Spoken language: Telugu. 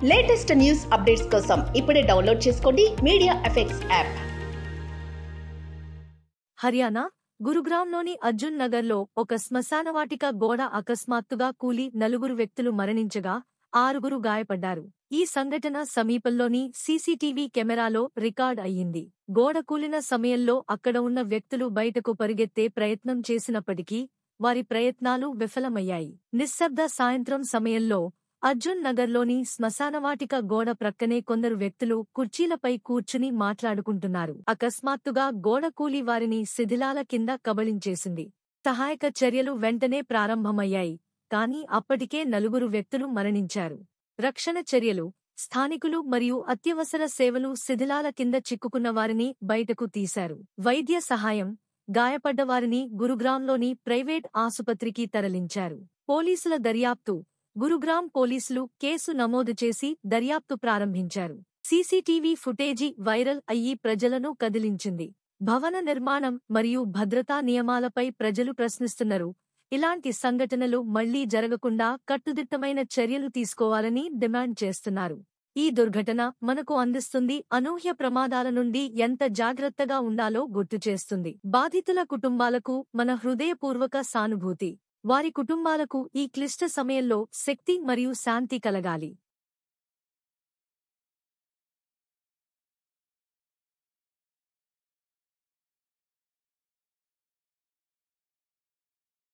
లేటెస్ట్ న్యూస్ అప్డేట్స్ కోసం ఇప్పుడే డౌన్లోడ్ చేసుకోండి మీడియా ఎఫెక్ట్స్ యాప్. హర్యానా గురుగ్రామ్లోని అర్జున్ నగర్లో ఒక శ్మశానవాటిక గోడ అకస్మాత్తుగా కూలి 4 వ్యక్తులు మరణించగా 6 గాయపడ్డారు. ఈ సంఘటన సమీపంలోని సీసీటీవీ కెమెరాలో రికార్డ్ అయ్యింది. గోడ కూలిన సమయంలో అక్కడ ఉన్న వ్యక్తులు బయటకు పరిగెత్తే ప్రయత్నం చేసినప్పటికీ వారి ప్రయత్నాలు విఫలమయ్యాయి. నిశ్శబ్ద సాయంత్రం సమయంలో అర్జున్ నగర్లోని శ్మశానవాటిక గోడ ప్రక్కనే కొందరు వ్యక్తులు కుర్చీలపై కూర్చుని మాట్లాడుకుంటున్నారు. అకస్మాత్తుగా గోడ కూలి వారిని శిథిలాల కింద కబళించేసింది. సహాయక చర్యలు వెంటనే ప్రారంభమయ్యాయి, కానీ అప్పటికే 4 వ్యక్తులు మరణించారు. రక్షణ చర్యలు, స్థానికులు మరియు అత్యవసర సేవలు శిథిలాల కింద చిక్కుకున్న వారిని బయటకు తీశారు. వైద్య సహాయం, గాయపడ్డవారిని గురుగ్రామ్లోని ప్రైవేట్ ఆసుపత్రికి తరలించారు. పోలీసుల దర్యాప్తు. గురుగ్రామ్ పోలీసులు కేసు నమోదు చేసి దర్యాప్తు ప్రారంభించారు. సీసీటీవీ ఫుటేజీ వైరల్ అయ్యి ప్రజలను కదిలించింది. భవన నిర్మాణం మరియు భద్రతా నియమాలపై ప్రజలు ప్రశ్నిస్తున్నారు. ఇలాంటి సంఘటనలు మళ్లీ జరగకుండా కట్టుదిట్టమైన చర్యలు తీసుకోవాలని డిమాండ్ చేస్తున్నారు. ఈ దుర్ఘటన మనకు అందిస్తుంది అనూహ్య ప్రమాదాల నుండి ఎంత జాగ్రత్తగా ఉండాలో గుర్తుచేస్తుంది. బాధితుల కుటుంబాలకు మన హృదయపూర్వక సానుభూతి. వారి కుటుంబాలకు ఈ క్లిష్ట సమయంలో శక్తి మరియు శాంతి కలగాలి.